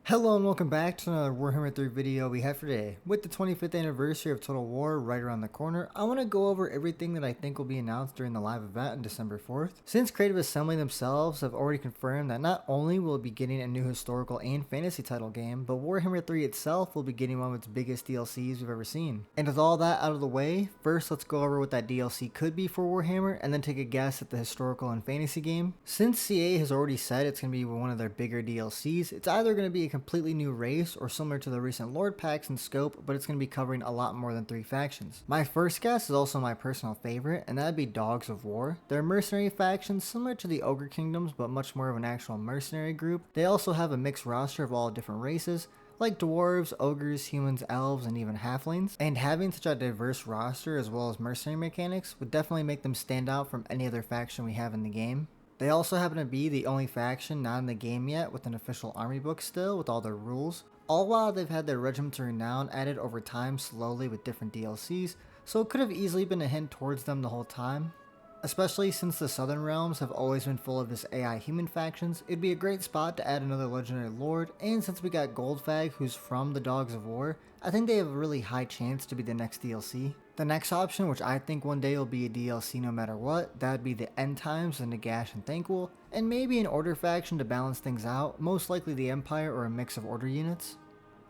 Hello and welcome back to another Warhammer 3 video we have for today. With the 25th anniversary of Total War right around the corner, I want to go over everything that I think will be announced during the live event on December 4th. Since Creative Assembly themselves have already confirmed that not only will it be getting a new historical and fantasy title game, but Warhammer 3 itself will be getting one of its biggest DLCs we've ever seen. And with all that out of the way, first let's go over what that DLC could be for Warhammer and then take a guess at the historical and fantasy game. Since CA has already said it's going to be one of their bigger DLCs, it's either going to be a completely new race or similar to the recent Lord packs in scope, but it's going to be covering a lot more than 3 factions. My first guess is also my personal favorite, and that'd be Dogs of War. They're mercenary factions similar to the Ogre Kingdoms, but much more of an actual mercenary group. They also have a mixed roster of all different races, like dwarves, ogres, humans, elves, and even halflings. And having such a diverse roster as well as mercenary mechanics would definitely make them stand out from any other faction we have in the game. They also happen to be the only faction not in the game yet with an official army book still with all their rules, all while they've had their Regiment of Renown added over time slowly with different DLCs, so it could have easily been a hint towards them the whole time. Especially since the Southern Realms have always been full of this AI human factions, it'd be a great spot to add another legendary lord, and since we got Goldfag who's from the Dogs of War, I think they have a really high chance to be the next DLC. The next option, which I think one day will be a DLC no matter what, that would be the End Times of Nagash and Thanquol, and maybe an Order faction to balance things out, most likely the Empire or a mix of Order units.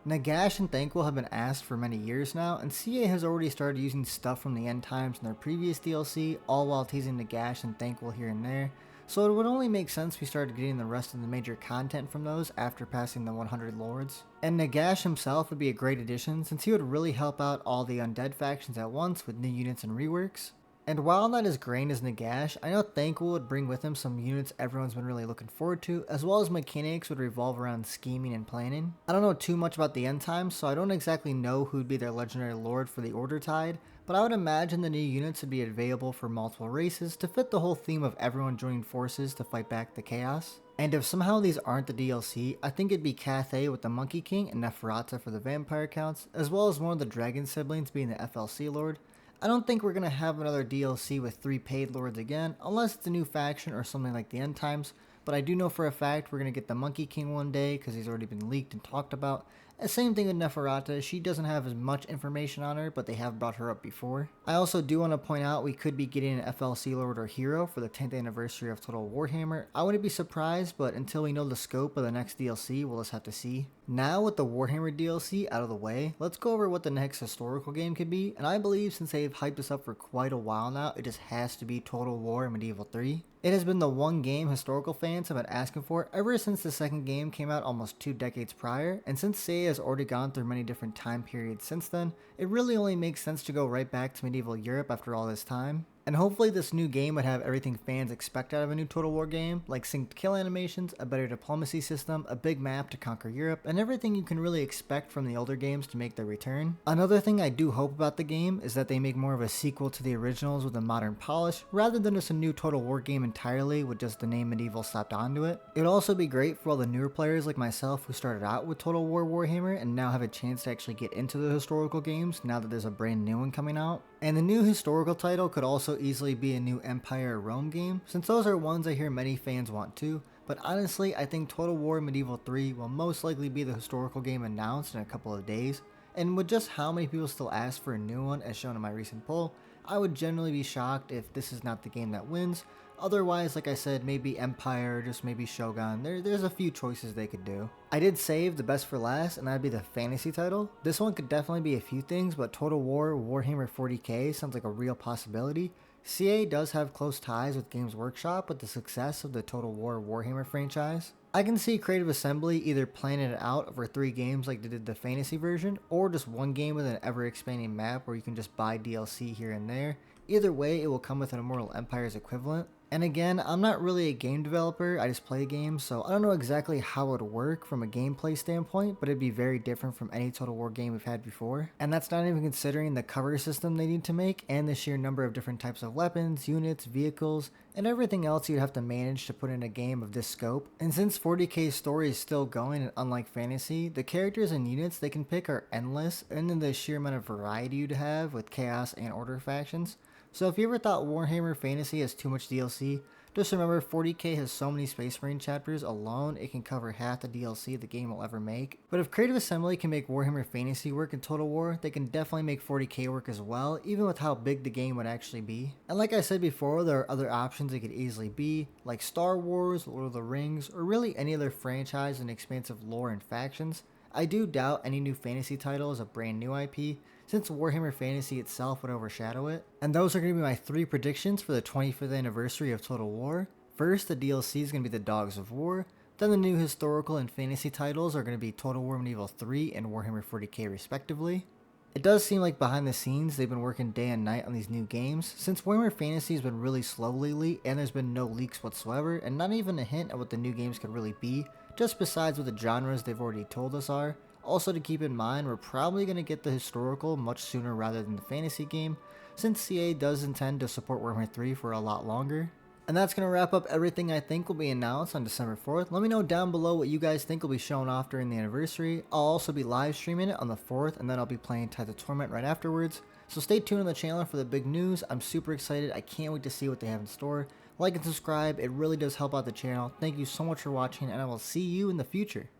Nagash and Thanquol have been asked for many years now, and CA has already started using stuff from the End Times in their previous DLC, all while teasing Nagash and Thanquol here and there, so it would only make sense we started getting the rest of the major content from those after passing the 100 lords. And Nagash himself would be a great addition since he would really help out all the undead factions at once with new units and reworks. And while not as grand as Nagash, I know Thanquol would bring with him some units everyone's been really looking forward to, as well as mechanics would revolve around scheming and planning. I don't know too much about the End Times, so I don't exactly know who'd be their legendary lord for the Order Tide, but I would imagine the new units would be available for multiple races to fit the whole theme of everyone joining forces to fight back the chaos. And if somehow these aren't the DLC, I think it'd be Cathay with the Monkey King and Neferata for the vampire counts, as well as one of the dragon siblings being the FLC lord. I don't think we're going to have another DLC with 3 paid lords again, unless it's a new faction or something like the End Times, but I do know for a fact we're going to get the Monkey King one day because he's already been leaked and talked about. And same thing with Neferata, she doesn't have as much information on her, but they have brought her up before. I also do want to point out we could be getting an FLC Lord or Hero for the 10th anniversary of Total Warhammer. I wouldn't be surprised, but until we know the scope of the next DLC, we'll just have to see. Now with the Warhammer DLC out of the way, let's go over what the next historical game could be, and I believe since they've hyped this up for quite a while now, it just has to be Total War Medieval 3. It has been the one game historical fans have been asking for ever since the second game came out almost 2 decades prior, and since Seiya has already gone through many different time periods since then, it really only makes sense to go right back to medieval Europe after all this time. And hopefully this new game would have everything fans expect out of a new Total War game, like synced kill animations, a better diplomacy system, a big map to conquer Europe, and everything you can really expect from the older games to make their return. Another thing I do hope about the game is that they make more of a sequel to the originals with a modern polish, rather than just a new Total War game entirely with just the name Medieval slapped onto it. It would also be great for all the newer players like myself who started out with Total War Warhammer and now have a chance to actually get into the historical games now that there's a brand new one coming out. And the new historical title could also easily be a new Empire or Rome game, since those are ones I hear many fans want too, but honestly I think Total War Medieval 3 will most likely be the historical game announced in a couple of days, and with just how many people still ask for a new one as shown in my recent poll, I would generally be shocked if this is not the game that wins. Otherwise, like I said, maybe Empire or just maybe Shogun. There's a few choices they could do. I did save the best for last, and that'd be the fantasy title. This one could definitely be a few things, but Total War Warhammer 40k sounds like a real possibility. CA does have close ties with Games Workshop with the success of the Total War Warhammer franchise. I can see Creative Assembly either planning it out over 3 games like they did the fantasy version, or just one game with an ever-expanding map where you can just buy DLC here and there. Either way, it will come with an Immortal Empire's equivalent. And again, I'm not really a game developer, I just play games, so I don't know exactly how it would work from a gameplay standpoint, but it'd be very different from any Total War game we've had before. And that's not even considering the cover system they need to make, and the sheer number of different types of weapons, units, vehicles, and everything else you'd have to manage to put in a game of this scope. And since 40k's story is still going, and unlike fantasy, the characters and units they can pick are endless, and then the sheer amount of variety you'd have with Chaos and Order factions. So if you ever thought Warhammer Fantasy has too much DLC, Just remember, 40k has so many Space Marine chapters alone, it can cover half the DLC the game will ever make. But if Creative Assembly can make Warhammer Fantasy work in Total War, they can definitely make 40k work as well, even with how big the game would actually be. And like I said before, there are other options it could easily be, like Star Wars, Lord of the Rings, or really any other franchise and expansive lore and factions. I do doubt any new fantasy title is a brand new IP, since Warhammer Fantasy itself would overshadow it. And those are going to be my 3 predictions for the 25th anniversary of Total War. First, the DLC is going to be the Dogs of War. Then the new historical and fantasy titles are going to be Total War Medieval 3 and Warhammer 40k respectively. It does seem like behind the scenes they've been working day and night on these new games, since Warhammer Fantasy has been really slow lately and there's been no leaks whatsoever and not even a hint at what the new games could really be, just besides what the genres they've already told us are. Also to keep in mind, we're probably going to get the historical much sooner rather than the fantasy game, since CA does intend to support Warhammer 3 for a lot longer. And that's going to wrap up everything I think will be announced on December 4th. Let me know down below what you guys think will be shown off during the anniversary. I'll also be live streaming it on the 4th, and then I'll be playing Tides of Torment right afterwards. So stay tuned on the channel for the big news. I'm super excited. I can't wait to see what they have in store. Like and subscribe. It really does help out the channel. Thank you so much for watching, and I will see you in the future.